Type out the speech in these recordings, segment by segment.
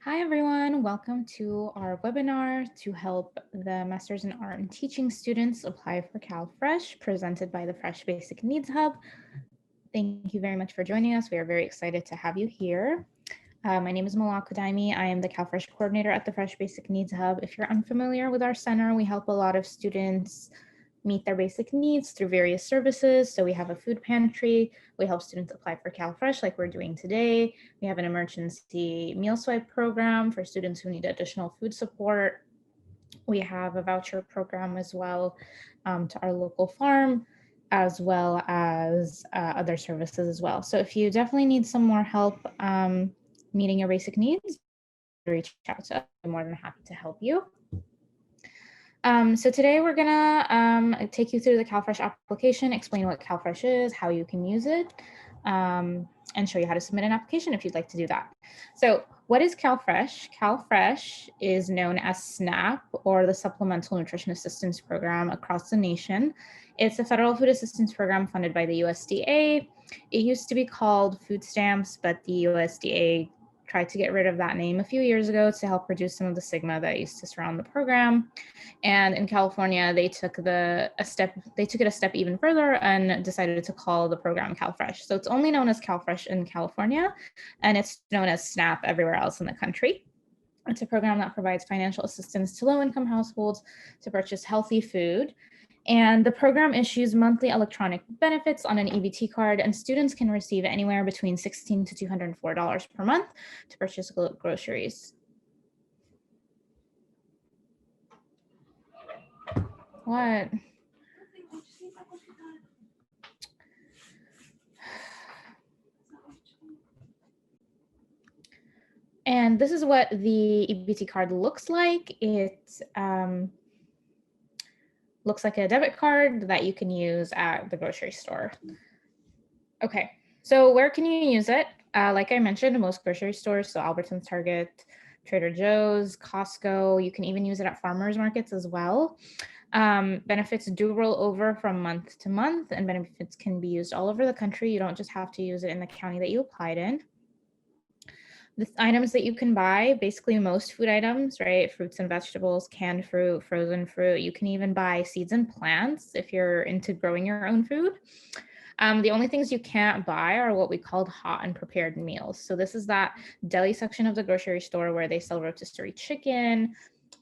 Hi, everyone. Welcome to our webinar to help the Masters in Art and Teaching students apply for CalFresh, presented by the Fresh Basic Needs Hub. Thank you very much for joining us. We are very excited to have you here. My name is Malak Kudaimi. I am the CalFresh coordinator at the Fresh Basic Needs Hub. If you're unfamiliar with our center, we help a lot of students meet their basic needs through various services. So we have a food pantry. We help students apply for CalFresh like we're doing today. We have an emergency meal swipe program for students who need additional food support. We have a voucher program as well to our local farm, as well as other services as well. So if you definitely need some more help meeting your basic needs, reach out to us. I'm more than happy to help you. So today we're gonna take you through the CalFresh application, explain what CalFresh is, how you can use it, and show you how to submit an application if you'd like to do that. So what is CalFresh? CalFresh is known as SNAP, or the Supplemental Nutrition Assistance Program across the nation. It's a federal food assistance program funded by the USDA. It used to be called food stamps, but the USDA tried to get rid of that name a few years ago to help reduce some of the stigma that used to surround the program. And in California, they took it a step even further and decided to call the program CalFresh. So it's only known as CalFresh in California, and it's known as SNAP everywhere else in the country. It's a program that provides financial assistance to low-income households to purchase healthy food. And the program issues monthly electronic benefits on an EBT card, and students can receive anywhere between $16 to $204 per month to purchase groceries. What? And this is what the EBT card looks like. It looks like a debit card that you can use at the grocery store. Okay, so where can you use it? Like I mentioned, most grocery stores, so Albertsons, Target, Trader Joe's, Costco. You can even use it at farmers markets as well. Benefits do roll over from month to month, and benefits can be used all over the country. You don't just have to use it in the county that you applied in. The items that you can buy, basically most food items, right? Fruits and vegetables, canned fruit, frozen fruit. You can even buy seeds and plants if you're into growing your own food. The only things you can't buy are what we called hot and prepared meals. So this is that deli section of the grocery store where they sell rotisserie chicken,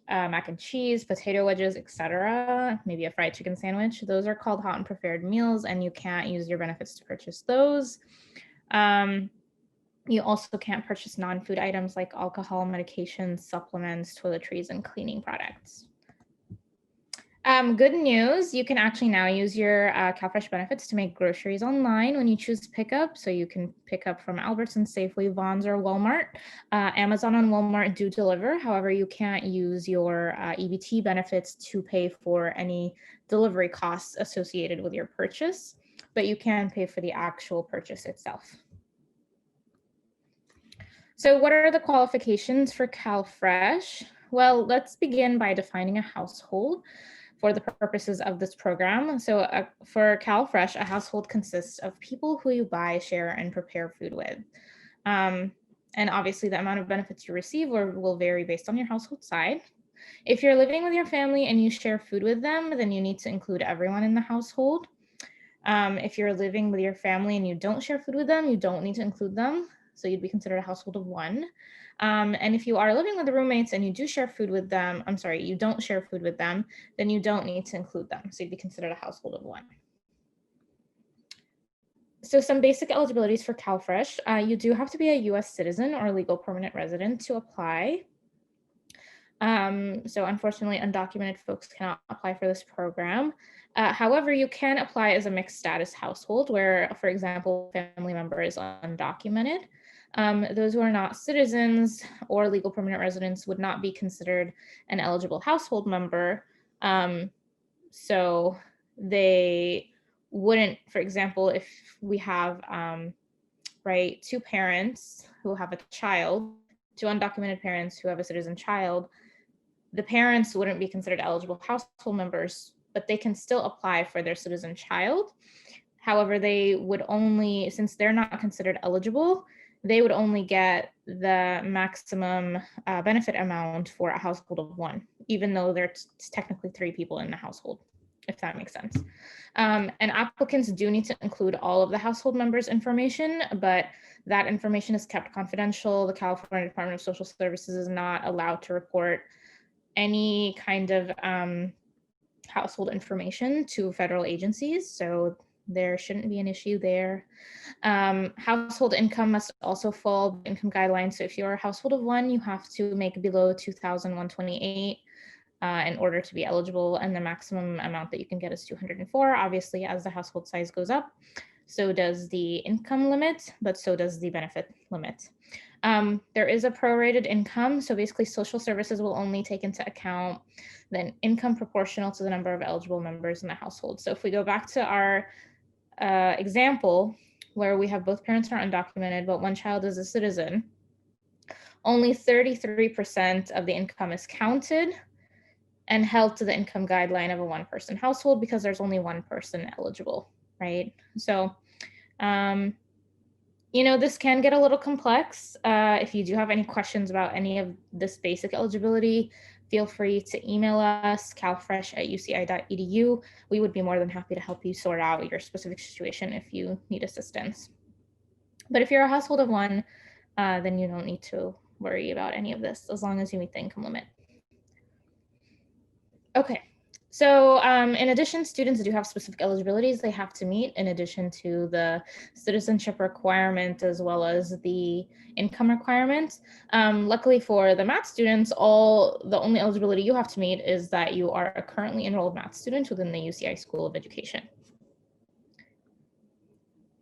mac and cheese, potato wedges, etc. Maybe a fried chicken sandwich. Those are called hot and prepared meals, and you can't use your benefits to purchase those. You also can't purchase non-food items like alcohol, medications, supplements, toiletries, and cleaning products. Good news, you can actually now use your CalFresh benefits to make groceries online when you choose pickup. So you can pick up from Albertsons, Safeway, Vons, or Walmart. Amazon and Walmart do deliver. However, you can't use your EBT benefits to pay for any delivery costs associated with your purchase, but you can pay for the actual purchase itself. So what are the qualifications for CalFresh? Well, let's begin by defining a household for the purposes of this program. So for CalFresh, a household consists of people who you buy, share, and prepare food with. And obviously the amount of benefits you receive will vary based on your household size. If you're living with your family and you share food with them, then you need to include everyone in the household. If you're living with your family and you don't share food with them, you don't need to include them. So you'd be considered a household of one. And if you are living with roommates and you do share food with them, you don't share food with them, then you don't need to include them. So you'd be considered a household of one. So some basic eligibilities for CalFresh. You do have to be a US citizen or legal permanent resident to apply. So unfortunately, undocumented folks cannot apply for this program. However, you can apply as a mixed status household where, for example, family member is undocumented. Those who are not citizens or legal permanent residents would not be considered an eligible household member. So they wouldn't, for example, if we have, two parents who have a child, two undocumented parents who have a citizen child, the parents wouldn't be considered eligible household members, but they can still apply for their citizen child. However, they would only, since they're not considered eligible, they would only get the maximum benefit amount for a household of 1, even though there's technically 3 people in the household, if that makes sense. And applicants do need to include all of the household members' information, but that information is kept confidential. The California Department of Social Services is not allowed to report any kind of household information to federal agencies, so there shouldn't be an issue there. Household income must also follow the income guidelines. So if you're a household of 1, you have to make below $2,128 in order to be eligible, and the maximum amount that you can get is $204. Obviously, as the household size goes up, so does the income limit, but so does the benefit limit. There is a prorated income. So basically, social services will only take into account the income proportional to the number of eligible members in the household. So if we go back to our example where we have both parents are undocumented, but one child is a citizen, only 33% of the income is counted and held to the income guideline of a 1-person household because there's only 1 person eligible, right? So, this can get a little complex. If you do have any questions about any of this basic eligibility, feel free to email us, calfresh@uci.edu. We would be more than happy to help you sort out your specific situation if you need assistance. But if you're a household of 1, then you don't need to worry about any of this as long as you meet the income limit. Okay, so in addition, students do have specific eligibilities they have to meet in addition to the citizenship requirement as well as the income requirement. Luckily for the math students, the only eligibility you have to meet is that you are a currently enrolled math student within the UCI School of Education.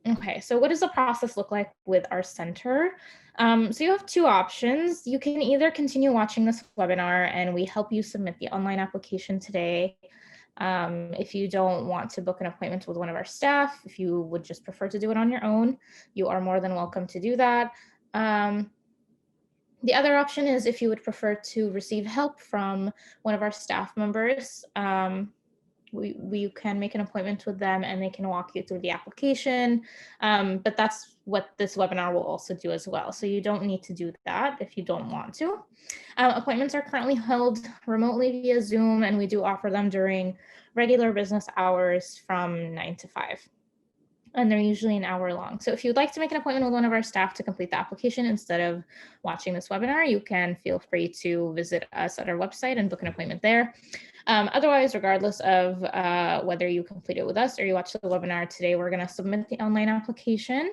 Okay, so what does the process look like with our center? So you have 2 options. You can either continue watching this webinar and we help you submit the online application today. If you don't want to book an appointment with one of our staff, if you would just prefer to do it on your own, you are more than welcome to do that. The other option is if you would prefer to receive help from one of our staff members, we can make an appointment with them and they can walk you through the application. But that's what this webinar will also do as well. So you don't need to do that if you don't want to. Appointments are currently held remotely via Zoom, and we do offer them during regular business hours from 9 to 5. And they're usually an hour long. So if you'd like to make an appointment with one of our staff to complete the application instead of watching this webinar, you can feel free to visit us at our website and book an appointment there. Otherwise, regardless of whether you complete it with us or you watch the webinar today, we're going to submit the online application.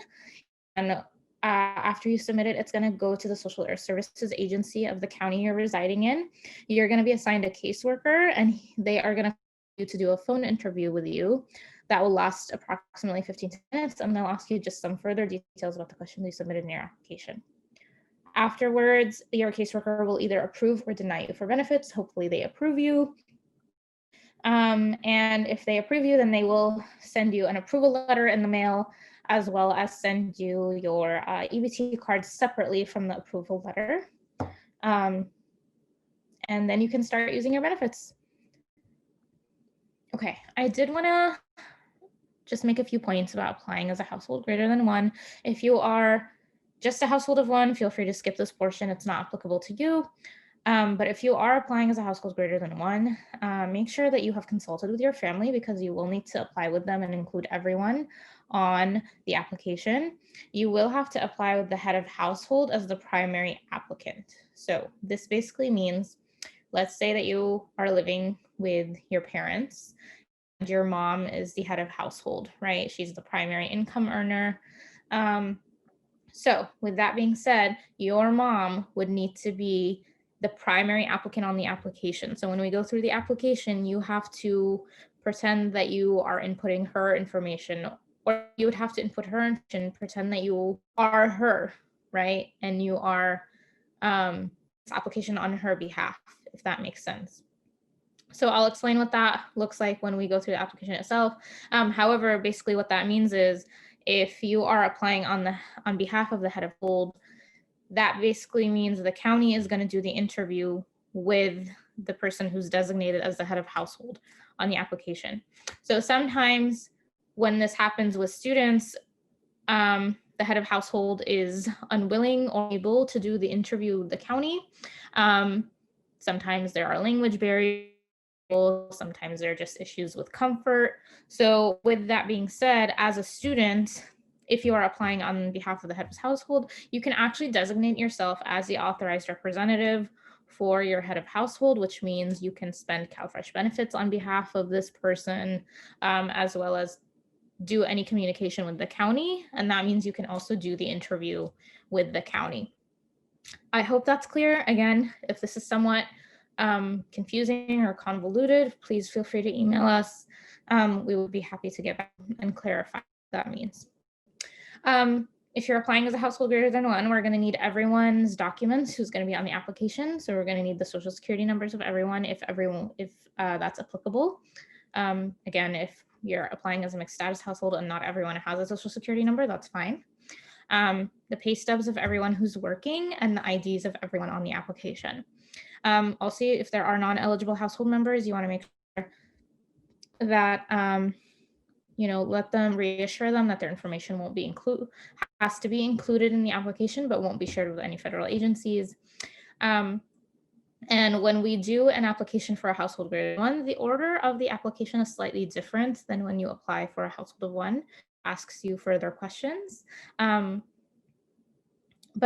And after you submit it, it's going to go to the social services agency of the county you're residing in. You're going to be assigned a caseworker, and they are going to do a phone interview with you. That will last approximately 15 minutes, and they'll ask you just some further details about the questions you submitted in your application. Afterwards, your caseworker will either approve or deny you for benefits. Hopefully they approve you. And if they approve you, then they will send you an approval letter in the mail, as well as send you your EBT card separately from the approval letter. And then you can start using your benefits. Okay, I did want to just make a few points about applying as a household greater than 1. If you are just a household of 1, feel free to skip this portion. It's not applicable to you. But if you are applying as a household greater than 1, make sure that you have consulted with your family because you will need to apply with them and include everyone on the application. You will have to apply with the head of household as the primary applicant. So this basically means, let's say that you are living with your parents and your mom is the head of household, right? She's the primary income earner. So with that being said, your mom would need to be the primary applicant on the application. So when we go through the application, you have to pretend that you are inputting her information, or you would have to input her information, pretend that you are her, right? And you are this application on her behalf, if that makes sense. So I'll explain what that looks like when we go through the application itself. However, basically what that means is if you are applying on behalf of the head of household, that basically means the county is going to do the interview with the person who's designated as the head of household on the application. So sometimes when this happens with students, the the head of household is unwilling or able to do the interview with the county. Sometimes there are language barriers, sometimes there are just issues with comfort. So with that being said, as a student, if you are applying on behalf of the head of household, you can actually designate yourself as the authorized representative for your head of household, which means you can spend CalFresh benefits on behalf of this person, as well as do any communication with the county. And that means you can also do the interview with the county. I hope that's clear. Again, if this is somewhat confusing or convoluted, please feel free to email us. We will be happy to get back and clarify what that means. If you're applying as a household greater than one, we're going to need everyone's documents who's going to be on the application. So we're going to need the social security numbers of everyone if that's applicable. Again, if you're applying as a mixed status household and not everyone has a social security number, that's fine. The pay stubs of everyone who's working and the IDs of everyone on the application. Also, if there are non-eligible household members, you want to make sure that reassure them that their information won't be has to be included in the application, but won't be shared with any federal agencies. And when we do an application for a household greater than one, the order of the application is slightly different than when you apply for a household of one. It asks you further questions, but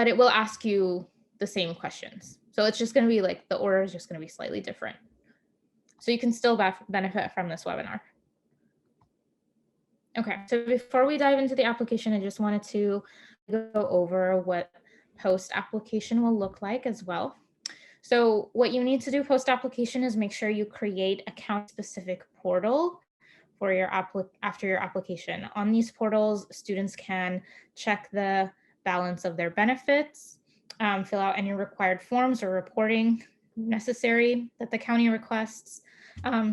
it will ask you the same questions. So it's just going to be like the order is just going to be slightly different. So you can still benefit from this webinar. Okay, so before we dive into the application, I just wanted to go over what post-application will look like as well. So what you need to do post-application is make sure you create a county-specific portal for your after your application. On these portals, students can check the balance of their benefits, fill out any required forms or reporting necessary that the county requests.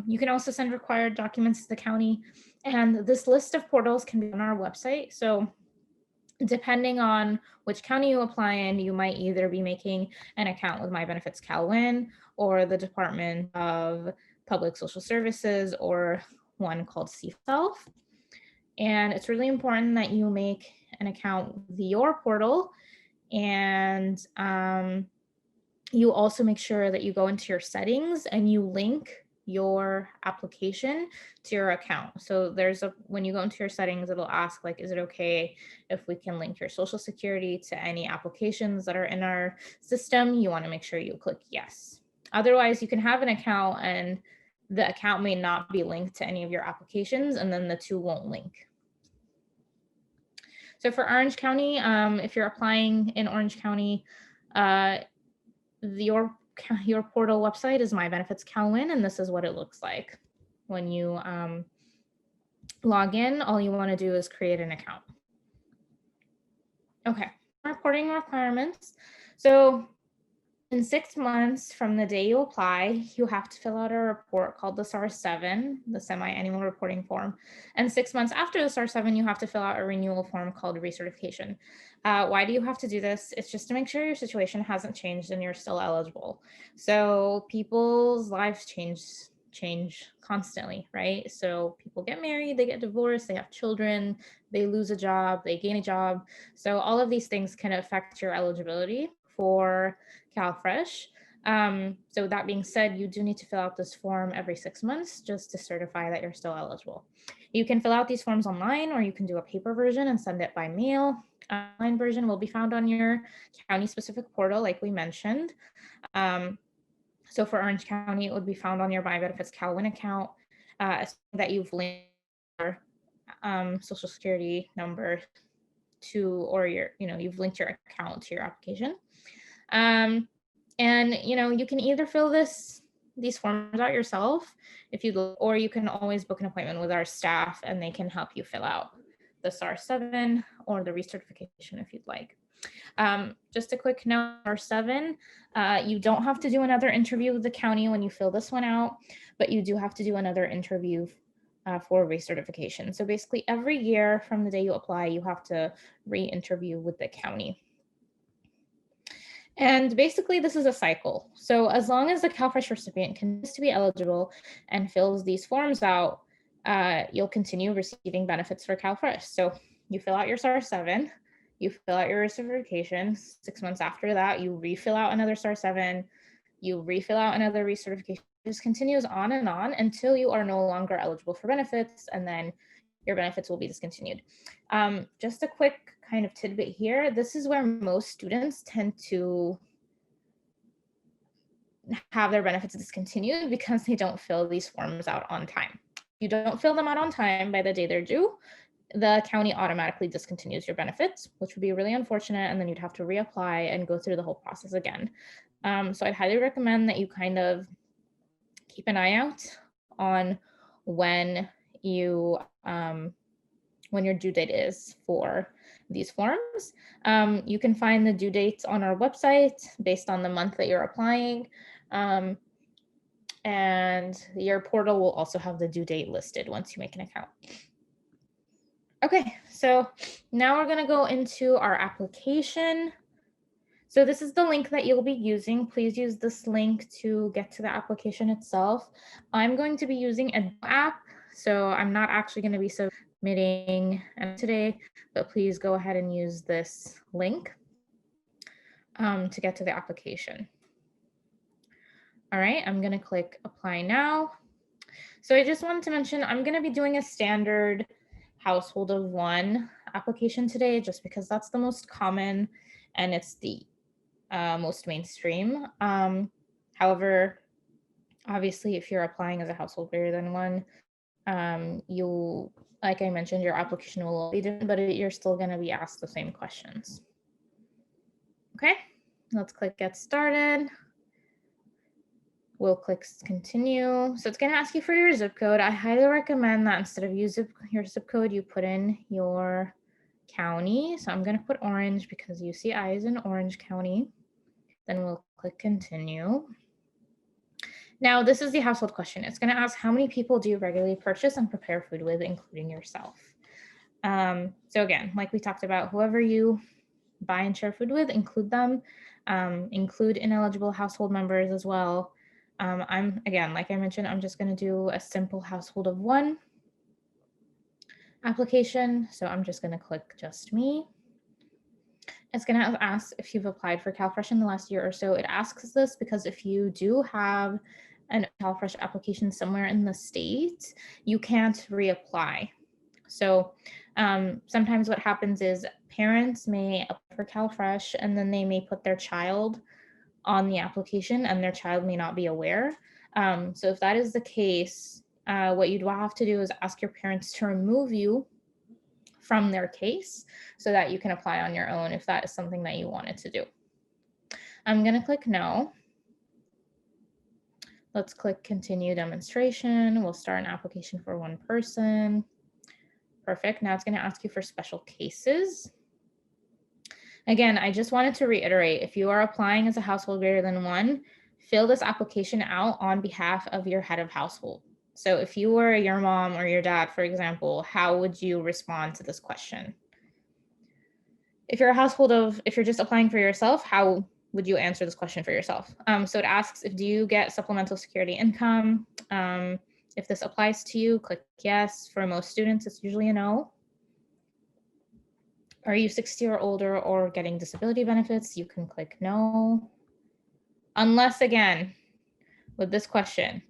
You can also send required documents to the county. And this list of portals can be on our website. So depending on which county you apply in, you might either be making an account with My Benefits CalWin or the Department of Public Social Services or one called CSelf. And it's really important that you make an account with your portal, and you also make sure that you go into your settings and you link your application to your account. So when you go into your settings, it'll ask like, is it okay if we can link your social security to any applications that are in our system? You want to make sure you click yes. Otherwise, you can have an account and the account may not be linked to any of your applications, and then the two won't link. So for Orange County, if you're applying in Orange County, your portal website is My Benefits CalWin, and this is what it looks like. When you log in, all you want to do is create an account. Okay, reporting requirements. So in 6 months from the day you apply, you have to fill out a report called the SAR-7, the semi-annual reporting form. And 6 months after the SAR-7, you have to fill out a renewal form called recertification. Why do you have to do this? It's just to make sure your situation hasn't changed and you're still eligible. So people's lives change constantly, right? So people get married, they get divorced, they have children, they lose a job, they gain a job. So all of these things can affect your eligibility for CalFresh. So that being said, you do need to fill out this form every 6 months just to certify that you're still eligible. You can fill out these forms online, or you can do a paper version and send it by mail. Online version will be found on your county-specific portal, like we mentioned. So for Orange County, it would be found on your My Benefits CalWin account that you've linked your social security number to, or you've linked your account to your application. And you can either fill these forms out yourself if you'd like, or you can always book an appointment with our staff and they can help you fill out the SAR-7 or the recertification if you'd like. Just a quick note, SAR-7, you don't have to do another interview with the county when you fill this one out, but you do have to do another interview for recertification. So basically every year from the day you apply, you have to re-interview with the county. And basically this is a cycle. So as long as the CalFresh recipient continues to be eligible and fills these forms out, you'll continue receiving benefits for CalFresh. So you fill out your SAR-7, you fill out your recertification. 6 months after that, you refill out another STAR 7, you refill out another recertification. It just continues on and on until you are no longer eligible for benefits, and then your benefits will be discontinued. Just a quick kind of tidbit here. This is where most students tend to have their benefits discontinued because they don't fill these forms out on time. If you don't fill them out on time by the day they're due, the county automatically discontinues your benefits, which would be really unfortunate, and then you'd have to reapply and go through the whole process again. So I'd highly recommend that you kind of keep an eye out on when you when your due date is for these forms. You can find the due dates on our website based on the month that you're applying. And your portal will also have the due date listed once you make an account. Okay, so now we're gonna go into our application. So this is the link that you'll be using. Please use this link to get to the application itself. I'm going to be using an app, so I'm not actually going to be submitting today, but please go ahead and use this link to get to the application. All right, I'm going to click apply now. So I just wanted to mention I'm going to be doing a standard household of one application today, just because that's the most common and it's the most mainstream. However, obviously, if you're applying as a household greater than one, you, like I mentioned, your application will be different, but you're still going to be asked the same questions. Okay, let's click get started. We'll click continue. So it's going to ask you for your zip code. I highly recommend that instead of your zip code, you put in your county. So I'm going to put Orange because UCI is in Orange County. Then we'll click continue. Now, this is the household question. It's going to ask how many people do you regularly purchase and prepare food with, including yourself. So again, like we talked about, whoever you buy and share food with, include them, include ineligible household members as well. Again, like I mentioned, I'm just going to do a simple household of one application. So I'm just going to click just me. It's going to ask if you've applied for CalFresh in the last year or so. It asks this because if you do have an CalFresh application somewhere in the state, you can't reapply. So sometimes what happens is parents may apply for CalFresh and then they may put their child on the application and their child may not be aware. So if that is the case, what you'd have to do is ask your parents to remove you from their case so that you can apply on your own if that is something that you wanted to do. I'm going to click no. Let's click continue demonstration. We'll start an application for one person. Perfect. Now it's going to ask you for special cases. Again, I just wanted to reiterate, if you are applying as a household greater than one, fill this application out on behalf of your head of household. So if you were your mom or your dad, for example, how would you respond to this question? If you're if you're just applying for yourself, how would you answer this question for yourself? So it asks, do you get supplemental security income? If this applies to you, click yes. For most students, it's usually a no. Are you 60 or older or getting disability benefits? You can click no. Unless, again, with this question,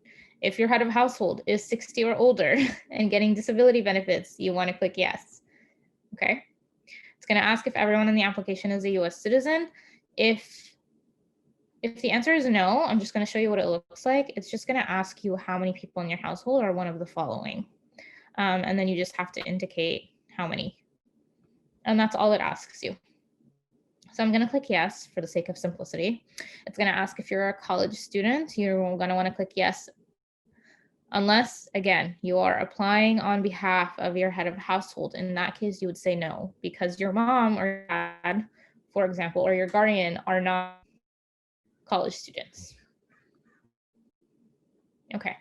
if your head of household is 60 or older and getting disability benefits, you want to click yes. Okay. It's going to ask if everyone in the application is a US citizen. If the answer is no, I'm just going to show you what it looks like. It's just going to ask you how many people in your household are one of the following. And then you just have to indicate how many. And that's all it asks you. So I'm going to click yes for the sake of simplicity. It's going to ask if you're a college student. You're going to want to click yes. Unless, again, you are applying on behalf of your head of household. In that case, you would say no, because your mom or dad, for example, or your guardian are not college students. Okay.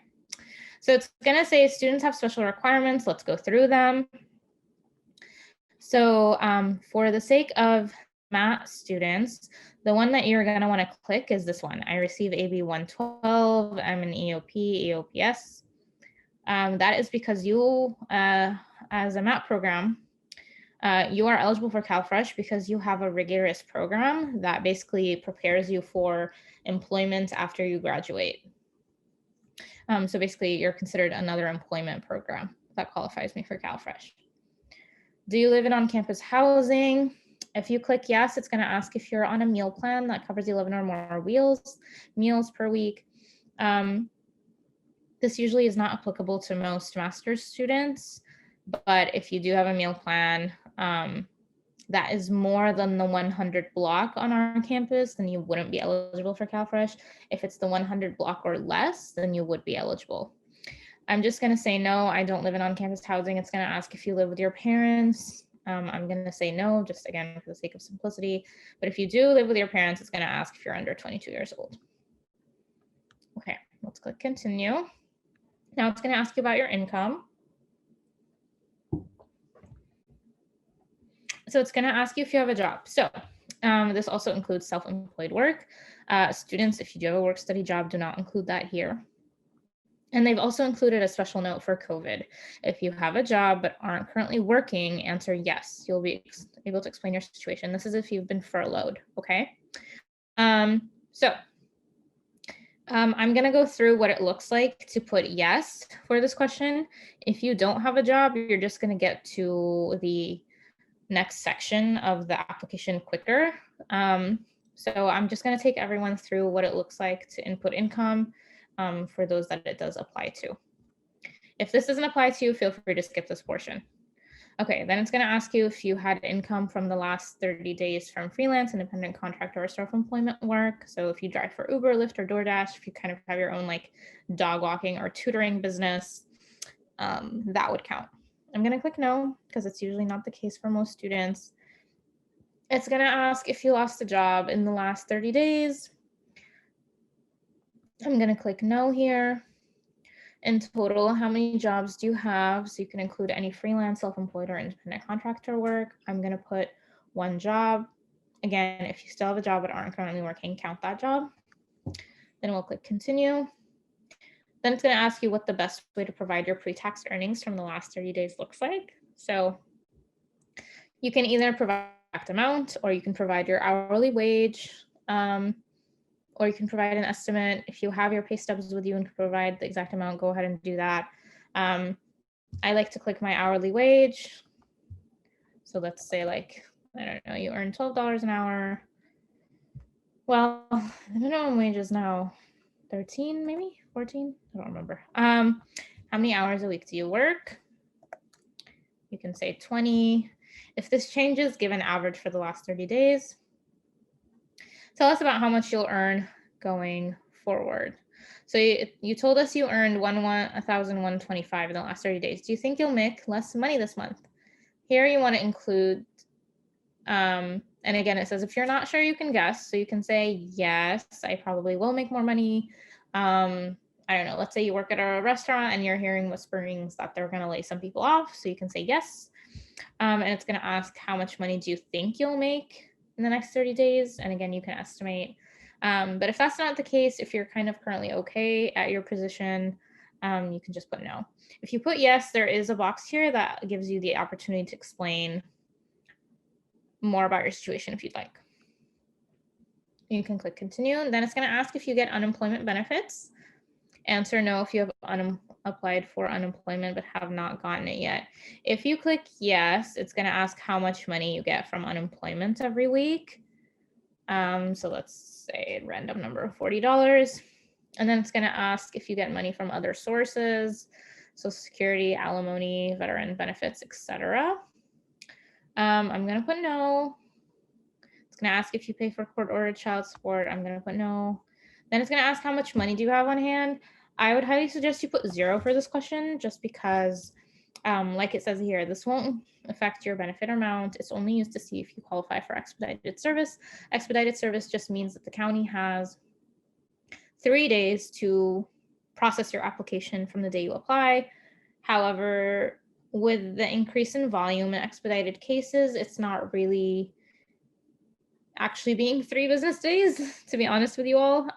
So it's going to say students have special requirements. Let's go through them. So for the sake of math students, the one that you're going to want to click is this one. I receive AB 112. I'm an EOP, EOPS. That is because you, as a MAP program, You are eligible for CalFresh because you have a rigorous program that basically prepares you for employment after you graduate. So basically, you're considered another employment program that qualifies me for CalFresh. Do you live in on-campus housing? If you click yes, it's going to ask if you're on a meal plan that covers 11 or more meals per week. This usually is not applicable to most master's students, but if you do have a meal plan that is more than the 100 block on our campus, then you wouldn't be eligible for CalFresh. If it's the 100 block or less, then you would be eligible. I'm just going to say no, I don't live in on-campus housing. It's going to ask if you live with your parents. I'm going to say no, just again, for the sake of simplicity. But if you do live with your parents, it's going to ask if you're under 22 years old. Okay, let's click continue. Now it's going to ask you about your income. So it's going to ask you if you have a job. So this also includes self-employed work. Students, if you do have a work-study job, do not include that here. And they've also included a special note for COVID. If you have a job but aren't currently working, answer yes. You'll be able to explain your situation. This is if you've been furloughed, okay? I'm going to go through what it looks like to put yes for this question. If you don't have a job, you're just going to get to the next section of the application quicker. So I'm just going to take everyone through what it looks like to input income for those that it does apply to. If this doesn't apply to you, feel free to skip this portion. Okay, then it's going to ask you if you had income from the last 30 days from freelance, independent contractor, or self-employment work. So if you drive for Uber, Lyft, or DoorDash, if you kind of have your own like dog walking or tutoring business, that would count. I'm going to click no because it's usually not the case for most students. It's going to ask if you lost a job in the last 30 days. I'm going to click no here. In total, how many jobs do you have? So you can include any freelance, self-employed, or independent contractor work. I'm going to put one job. Again, if you still have a job but aren't currently working, count that job. Then we'll click continue. Then it's going to ask you what the best way to provide your pre-tax earnings from the last 30 days looks like. So you can either provide the exact amount, or you can provide your hourly wage, or you can provide an estimate. If you have your pay stubs with you and can provide the exact amount, go ahead and do that. I like to click my hourly wage. So let's say like, I don't know, you earn $12 an hour. Well, the minimum wage is now 13, maybe 14, I don't remember. How many hours a week do you work? You can say 20. If this changes, give an average for the last 30 days. Tell us about how much you'll earn going forward. So you told us you earned $1,125 in the last 30 days. Do you think you'll make less money this month? Here you want to include, and again, it says if you're not sure, you can guess. So you can say, yes, I probably will make more money. I don't know, let's say you work at a restaurant and you're hearing whisperings that they're going to lay some people off. So you can say yes. And it's going to ask how much money do you think you'll make in the next 30 days. And again, you can estimate. But if that's not the case, if you're kind of currently okay at your position, you can just put no. If you put yes, there is a box here that gives you the opportunity to explain more about your situation if you'd like. You can click continue, and then it's going to ask if you get unemployment benefits. Answer no if you have applied for unemployment but have not gotten it yet. If you click yes, it's going to ask how much money you get from unemployment every week. So let's say a random number of $40. And then it's going to ask if you get money from other sources, Social Security, alimony, veteran benefits, etc. I'm going to put no. It's going to ask if you pay for court-ordered child support. I'm going to put no. Then it's going to ask how much money do you have on hand. I would highly suggest you put 0 for this question, just because, like it says here, this won't affect your benefit amount. It's only used to see if you qualify for expedited service. Expedited service just means that the county has 3 days to process your application from the day you apply. However, with the increase in volume in expedited cases, it's not really actually being 3 business days, to be honest with you all.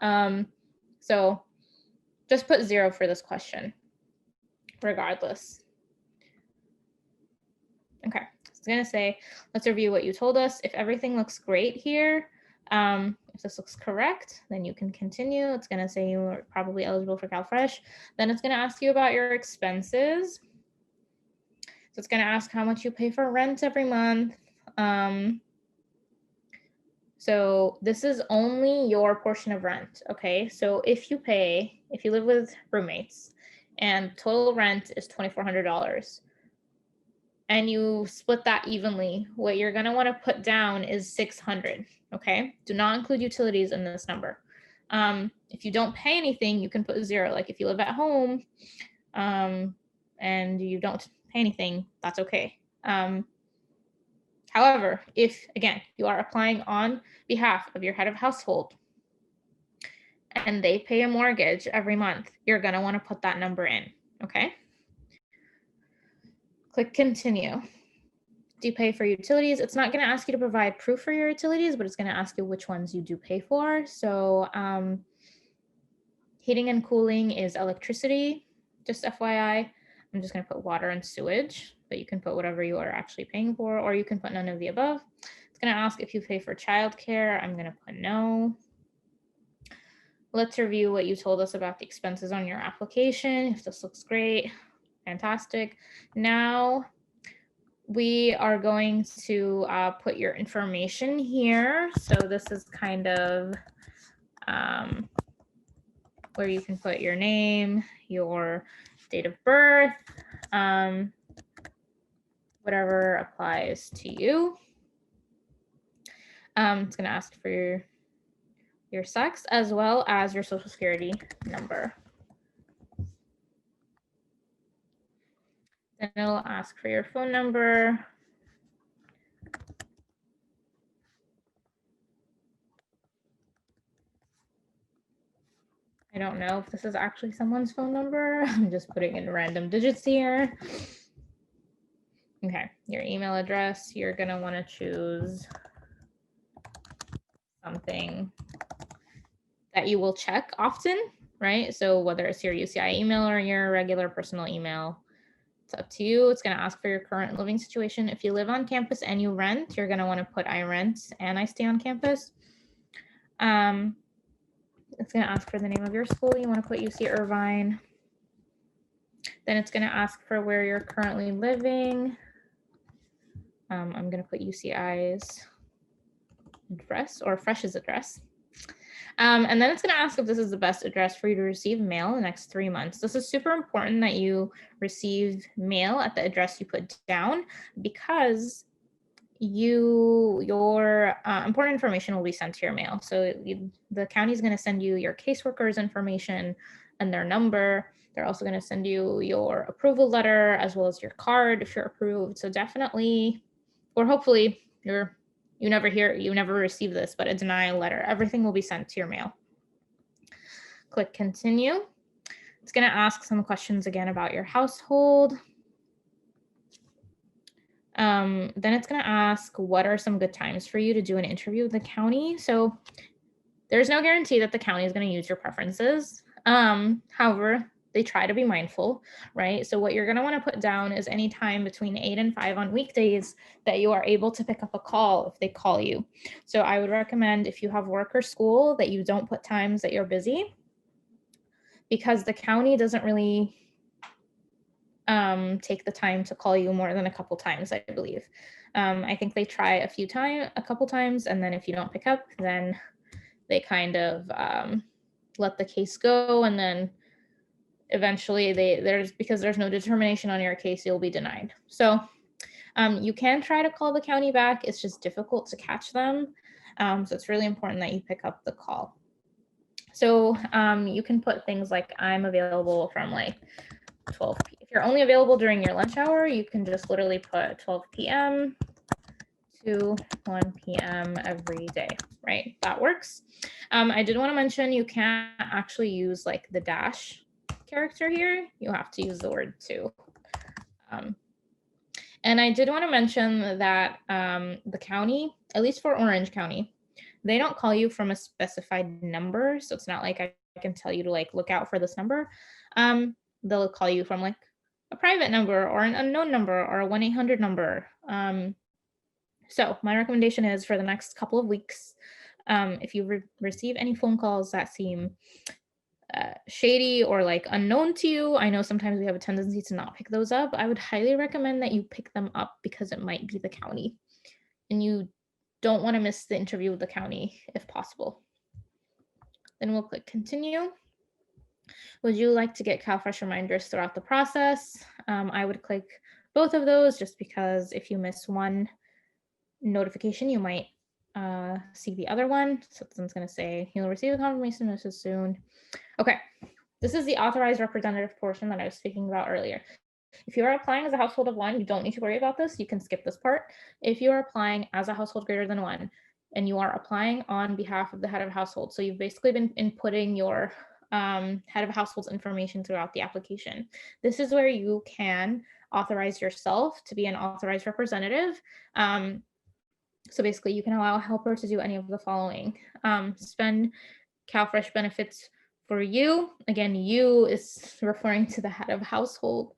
So just put 0 for this question, regardless. Okay, It's going to say, let's review what you told us. If everything looks great here, if this looks correct, then you can continue. It's going to say you are probably eligible for CalFresh. Then it's going to ask you about your expenses. So it's going to ask how much you pay for rent every month. So this is only your portion of rent, okay? So if you live with roommates and total rent is $2,400 and you split that evenly, what you're gonna wanna put down is $600, okay? Do not include utilities in this number. If you don't pay anything, you can put 0. Like if you live at home and you don't pay anything, that's okay. However, if, again, you are applying on behalf of your head of household and they pay a mortgage every month, you're going to want to put that number in, okay? Click continue. Do you pay for utilities? It's not going to ask you to provide proof for your utilities, but it's going to ask you which ones you do pay for. So heating and cooling is electricity, just FYI. I'm just going to put water and sewage, but you can put whatever you are actually paying for, or you can put none of the above. It's going to ask if you pay for childcare. I'm going to put no. Let's review what you told us about the expenses on your application. If this looks great, fantastic. Now we are going to put your information here. So this is kind of where you can put your name, your date of birth, whatever applies to you. It's going to ask for your sex as well as your social security number. Then it'll ask for your phone number. I don't know if this is actually someone's phone number. I'm just putting in random digits here. Okay, your email address, you're going to want to choose something that you will check often, right? So whether it's your UCI email or your regular personal email, it's up to you. It's going to ask for your current living situation. If you live on campus and you rent, you're going to want to put I rent and I stay on campus. It's going to ask for the name of your school. You want to put UC Irvine. Then it's going to ask for where you're currently living. I'm going to put UCI's address or Fresh's address. And then it's going to ask if this is the best address for you to receive mail in the next 3 months. This is super important that you receive mail at the address you put down, because your important information will be sent to your mail. So the county is going to send you your caseworker's information and their number. They're also going to send you your approval letter as well as your card if you're approved. So definitely, or hopefully you never receive this, but a denial letter, everything will be sent to your mail. Click continue. It's going to ask some questions again about your household. Then it's going to ask, what are some good times for you to do an interview with the county? So there's no guarantee that the county is going to use your preferences. However, they try to be mindful, right? So what you're going to want to put down is any time between 8 and 5 on weekdays that you are able to pick up a call if they call you. So I would recommend, if you have work or school, that you don't put times that you're busy, because the county doesn't really take the time to call you more than a couple times, I believe. I think they try a couple times, and then if you don't pick up, then they kind of let the case go, and then eventually because there's no determination on your case, you'll be denied. So you can try to call the county back. It's just difficult to catch them. So it's really important that you pick up the call. So you can put things like, I'm available from like 12 p.m. If you're only available during your lunch hour, you can just literally put 12 p.m. to 1 p.m. every day, right? That works. I did want to mention, you can't actually use like the dash character here. You have to use the word to. And I did want to mention that the county, at least for Orange County, they don't call you from a specified number. So it's not like I can tell you to like look out for this number. They'll call you from like a private number or an unknown number or a 1-800 number. So my recommendation is for the next couple of weeks, if you receive any phone calls that seem shady or like unknown to you, I know sometimes we have a tendency to not pick those up. I would highly recommend that you pick them up because it might be the county and you don't want to miss the interview with the county if possible. Then we'll click continue. Would you like to get CalFresh reminders throughout the process? I would click both of those just because if you miss one notification, you might see the other one. So this one's going to say you'll receive a confirmation message soon. Okay, this is the authorized representative portion that I was speaking about earlier. If you are applying as a household of one, you don't need to worry about this. You can skip this part. If you are applying as a household greater than one, and you are applying on behalf of the head of household, so you've basically been inputting your head of household's information throughout the application. This is where you can authorize yourself to be an authorized representative. So basically, you can allow a helper to do any of the following. Spend CalFresh benefits for you. Again, you is referring to the head of household.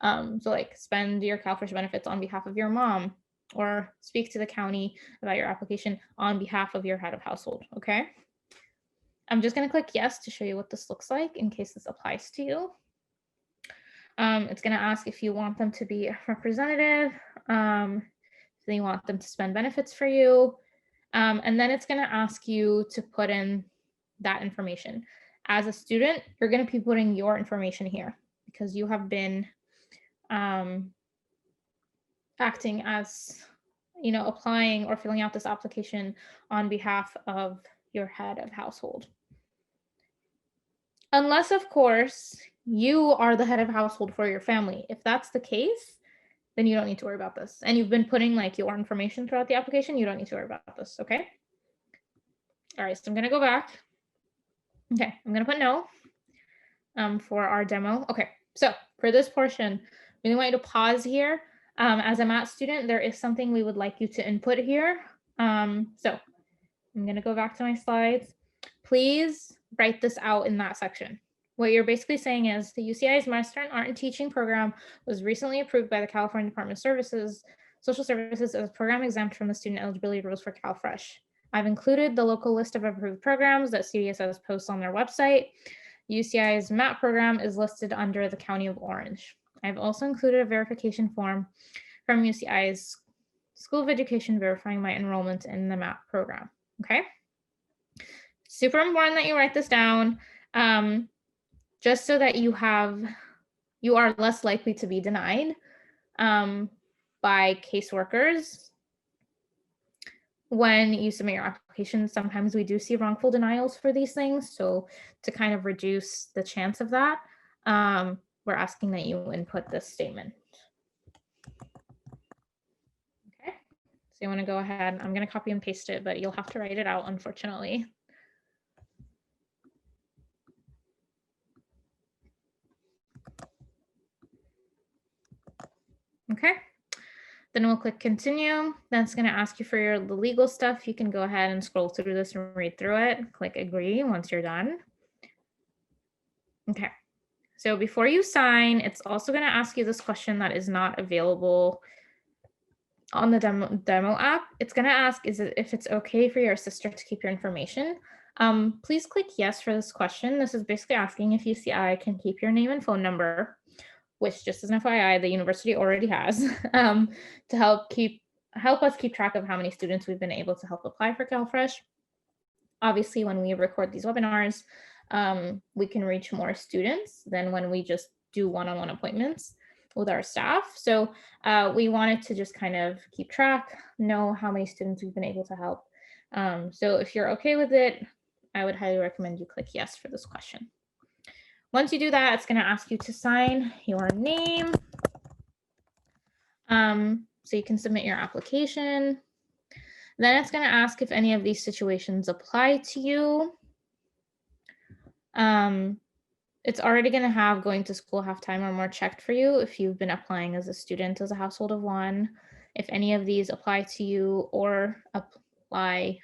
So like spend your CalFresh benefits on behalf of your mom or speak to the county about your application on behalf of your head of household, okay? I'm just gonna click yes to show you what this looks like in case this applies to you. It's gonna ask if you want them to be a representative, if you want them to spend benefits for you, and then it's gonna ask you to put in that information. As a student, you're going to be putting your information here because you have been acting as, applying or filling out this application on behalf of your head of household. Unless, of course, you are the head of household for your family. If that's the case, then you don't need to worry about this. And you've been putting like your information throughout the application, you don't need to worry about this, okay? All right, so I'm going to go back. Okay, I'm going to put no for our demo. Okay, so for this portion, we really want you to pause here. As a math student, there is something we would like you to input here. So I'm going to go back to my slides. Please write this out in that section. What you're basically saying is the UCI's Master in Art and Teaching program was recently approved by the California Department of Social Services as a program exempt from the student eligibility rules for CalFresh. I've included the local list of approved programs that CDSS posts on their website. UCI's MAP program is listed under the County of Orange. I've also included a verification form from UCI's School of Education verifying my enrollment in the MAP program, okay? Super important that you write this down, just so that you are less likely to be denied by caseworkers when you submit your application. Sometimes we do see wrongful denials for these things. So to kind of reduce the chance of that, we're asking that you input this statement. Okay, so you want to go ahead, I'm going to copy and paste it, but you'll have to write it out, unfortunately. Okay. Then we'll click continue. That's going to ask you for the legal stuff. You can go ahead and scroll through this and read through it. Click agree once you're done. Okay. So before you sign, it's also going to ask you this question that is not available on the demo app. It's going to ask if it's okay for your sister to keep your information. Please click yes for this question. This is basically asking if UCI can keep your name and phone number, which, just as an FYI, the university already has, to help us keep track of how many students we've been able to help apply for CalFresh. Obviously, when we record these webinars, we can reach more students than when we just do one-on-one appointments with our staff. So we wanted to just kind of keep track, know how many students we've been able to help. So if you're okay with it, I would highly recommend you click yes for this question. Once you do that, it's going to ask you to sign your name. So you can submit your application. Then it's going to ask if any of these situations apply to you. It's already going to have going to school half-time or more checked for you if you've been applying as a student as a household of one. If any of these apply to you or apply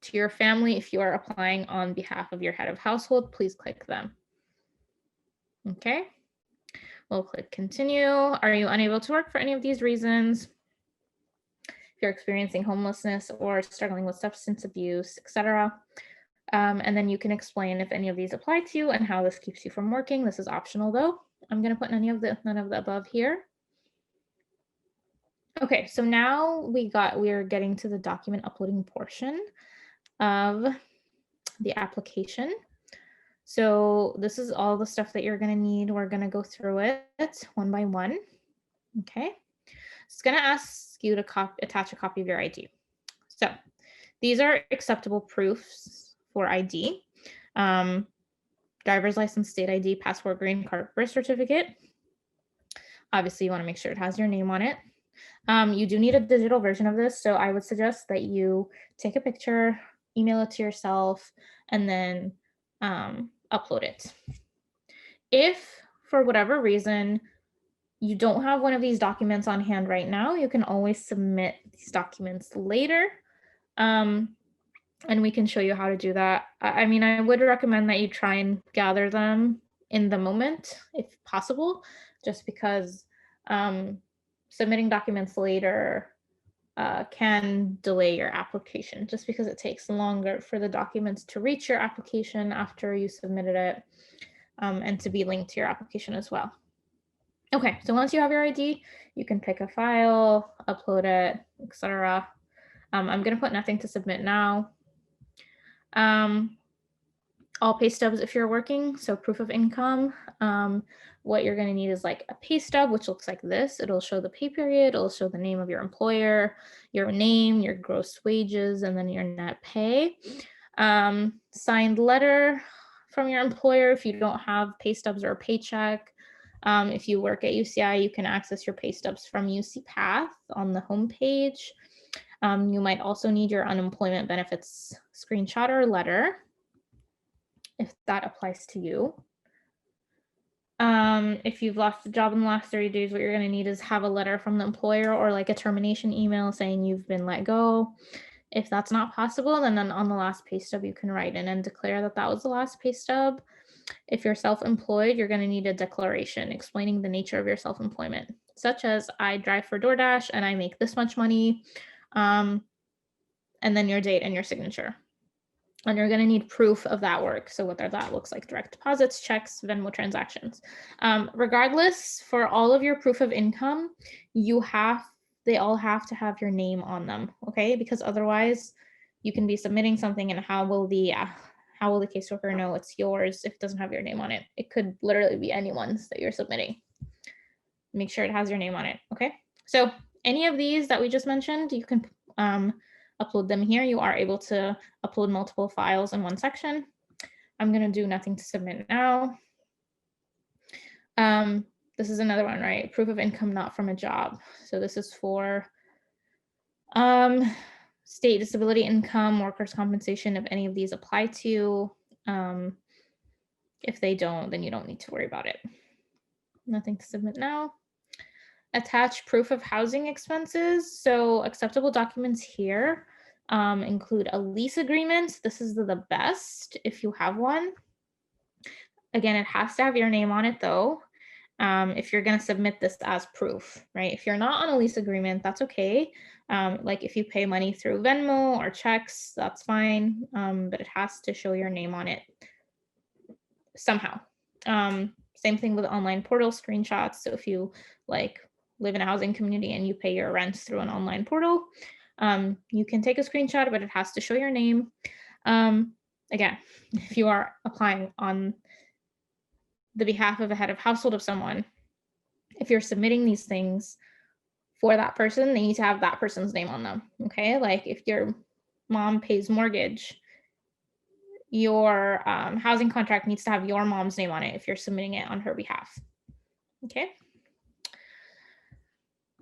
to your family, if you are applying on behalf of your head of household, please click them. Okay, we'll click continue. Are you unable to work for any of these reasons? if you're experiencing homelessness or struggling with substance abuse, etc. And then you can explain if any of these apply to you and how this keeps you from working. This is optional though. I'm going to put none of the above here. Okay, so now we're getting to the document uploading portion of the application. So this is all the stuff that you're going to need. We're going to go through it one by one. Okay. It's going to ask you to attach a copy of your ID. So these are acceptable proofs for ID. Driver's license, state ID, passport, green card, birth certificate. Obviously, you want to make sure it has your name on it. You do need a digital version of this, so I would suggest that you take a picture, email it to yourself, and then upload it. If for whatever reason you don't have one of these documents on hand right now, you can always submit these documents later. And we can show you how to do that. I mean, I would recommend that you try and gather them in the moment, if possible, just because submitting documents later can delay your application, just because it takes longer for the documents to reach your application after you submitted it, and to be linked to your application as well. Okay, so once you have your ID, you can pick a file, upload it, etc. I'm going to put nothing to submit now. All pay stubs if you're working, so proof of income. What you're going to need is like a pay stub, which looks like this. It'll show the pay period, it'll show the name of your employer, your name, your gross wages, and then your net pay. Signed letter from your employer if you don't have pay stubs or a paycheck. If you work at UCI, you can access your pay stubs from UC Path on the homepage. You might also need your unemployment benefits screenshot or letter, if that applies to you. If you've lost a job in the last 30 days, what you're going to need is have a letter from the employer or like a termination email saying you've been let go. If that's not possible, then on the last pay stub, you can write in and declare that that was the last pay stub. If you're self-employed, you're going to need a declaration explaining the nature of your self-employment, such as I drive for DoorDash and I make this much money, and then your date and your signature. And you're going to need proof of that work. So whether that looks like direct deposits, checks, Venmo transactions. Regardless, for all of your proof of income, they all have to have your name on them, okay? Because otherwise, you can be submitting something, and how will the caseworker know it's yours if it doesn't have your name on it? It could literally be anyone's that you're submitting. Make sure it has your name on it, okay? So any of these that we just mentioned, you can upload them here. You are able to upload multiple files in one section. I'm going to do nothing to submit now. This is another one, right? Proof of income not from a job. So this is for state disability income, workers' compensation, if any of these apply to you. If they don't, then you don't need to worry about it. Nothing to submit now. Attach proof of housing expenses. So acceptable documents here include a lease agreement. This is the best if you have one. Again, it has to have your name on it though. If you're going to submit this as proof, right? If you're not on a lease agreement, that's okay. Like if you pay money through Venmo or checks, that's fine. But it has to show your name on it somehow. Same thing with online portal screenshots. So if you like live in a housing community and you pay your rent through an online portal, you can take a screenshot, but it has to show your name. Again, if you are applying on the behalf of a head of household of someone, if you're submitting these things for that person, they need to have that person's name on them, okay? Like if your mom pays mortgage, your housing contract needs to have your mom's name on it if you're submitting it on her behalf, okay?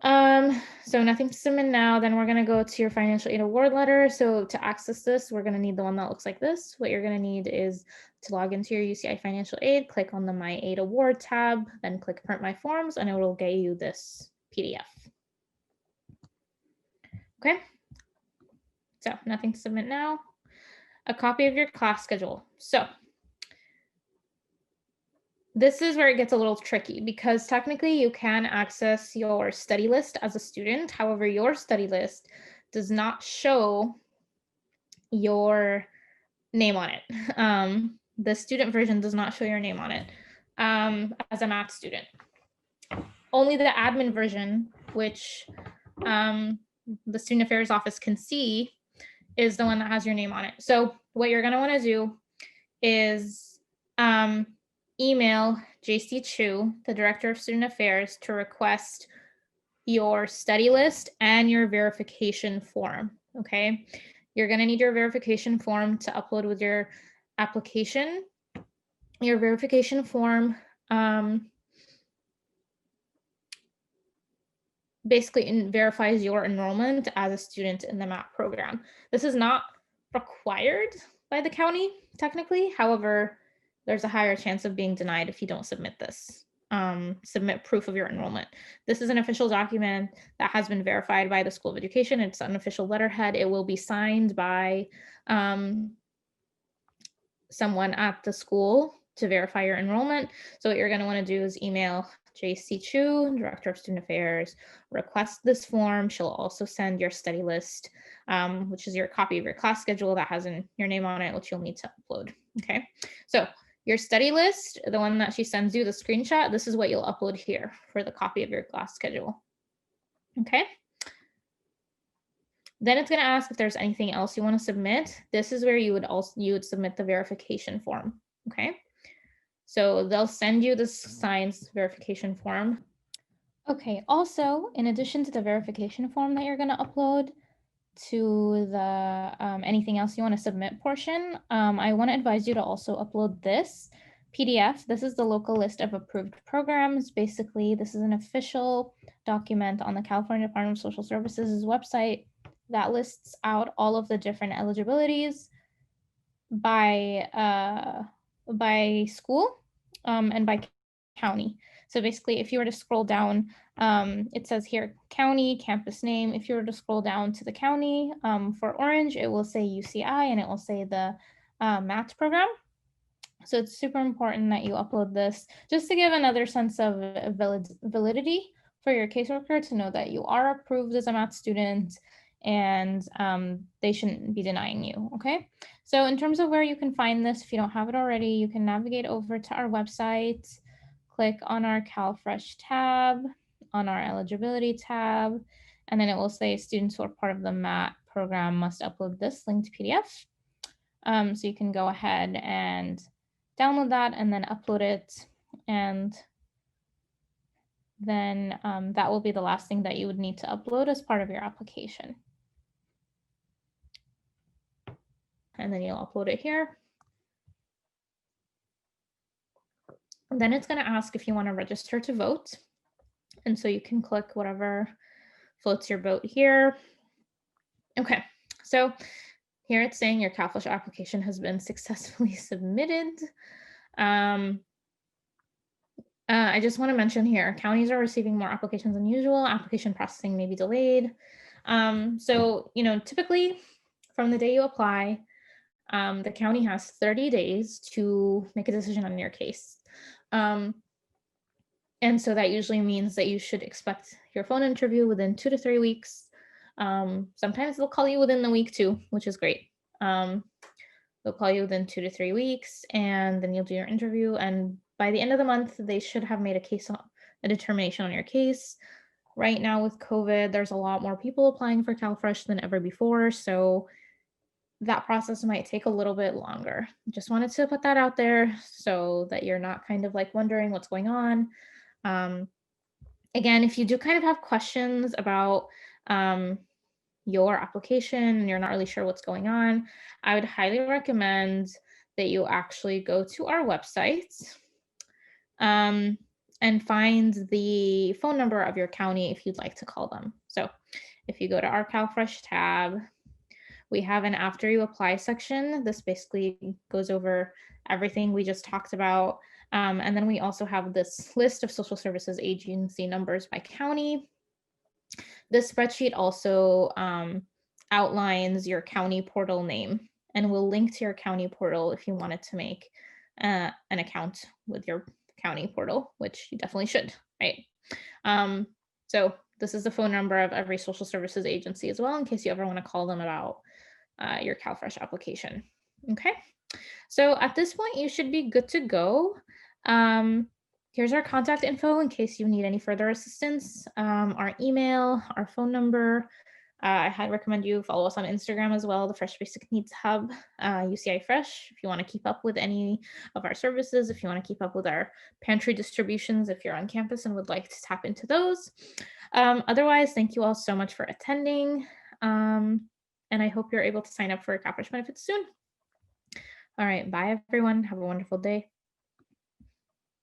So nothing to submit now. Then we're going to go to your financial aid award letter. So to access this, we're going to need the one that looks like this. What you're going to need is to log into your UCI financial aid, click on the My Aid Award tab, then click Print My Forms, and it will get you this PDF. Okay. So nothing to submit now. A copy of your class schedule. So this is where it gets a little tricky because technically you can access your study list as a student. However, your study list does not show your name on it. The student version does not show your name on it as a math student. Only the admin version, which the student affairs office can see, is the one that has your name on it. So what you're going to want to do is email JC Chu, the director of student affairs, to request your study list and your verification form. Okay, you're going to need your verification form to upload with your application. Your verification form basically verifies your enrollment as a student in the MAP program. This is not required by the county technically. However, there's a higher chance of being denied if you don't submit this. Submit proof of your enrollment. This is an official document that has been verified by the School of Education. It's an official letterhead. It will be signed by someone at the school to verify your enrollment. So what you're going to want to do is email JC Chu, Director of Student Affairs, request this form. She'll also send your study list, which is your copy of your class schedule that has your name on it, which you'll need to upload. Okay, so your study list, the one that she sends you, the screenshot, this is what you'll upload here for the copy of your class schedule. Okay. Then it's going to ask if there's anything else you want to submit. This is where you would submit the verification form. Okay. So they'll send you the science verification form. Okay. Also, in addition to the verification form that you're going to upload to the anything else you want to submit portion, I want to advise you to also upload this PDF. This is the local list of approved programs. Basically, this is an official document on the California Department of Social Services website that lists out all of the different eligibilities by school and by county. So basically, if you were to scroll down, it says here county, campus name. If you were to scroll down to the county for Orange, it will say UCI and it will say the math program. So it's super important that you upload this just to give another sense of validity for your caseworker to know that you are approved as a math student and they shouldn't be denying you. Okay. So in terms of where you can find this, if you don't have it already, you can navigate over to our website, click on our CalFresh tab, on our eligibility tab, and then it will say students who are part of the MAT program must upload this linked PDF. So you can go ahead and download that and then upload it. And then that will be the last thing that you would need to upload as part of your application. And then you'll upload it here. And then it's going to ask if you want to register to vote. And so you can click whatever floats your boat here. Okay, so here it's saying your CalFresh application has been successfully submitted. I just want to mention here, counties are receiving more applications than usual. Application processing may be delayed. So, typically from the day you apply, the county has 30 days to make a decision on your case. And so that usually means that you should expect your phone interview within 2 to 3 weeks. Sometimes they'll call you within the week too, which is great. They'll call you within 2 to 3 weeks and then you'll do your interview. And by the end of the month, they should have made a determination on your case. Right now with COVID, there's a lot more people applying for CalFresh than ever before. So that process might take a little bit longer. Just wanted to put that out there so that you're not kind of like wondering what's going on. Again, if you do kind of have questions about your application and you're not really sure what's going on, I would highly recommend that you actually go to our website and find the phone number of your county if you'd like to call them. So if you go to our CalFresh tab, we have an after you apply section. This basically goes over everything we just talked about. And then we also have this list of social services agency numbers by county. This spreadsheet also outlines your county portal name and will link to your county portal if you wanted to make an account with your county portal, which you definitely should, right? So this is the phone number of every social services agency as well, in case you ever want to call them about your CalFresh application. Okay, so at this point, you should be good to go. Here's our contact info in case you need any further assistance. Our email, our phone number. I highly recommend you follow us on Instagram as well, the Fresh Basic Needs Hub, UCI Fresh, if you want to keep up with any of our services, if you want to keep up with our pantry distributions, if you're on campus and would like to tap into those. Otherwise, thank you all so much for attending. And I hope you're able to sign up for CalFresh benefits soon. All right, bye everyone. Have a wonderful day.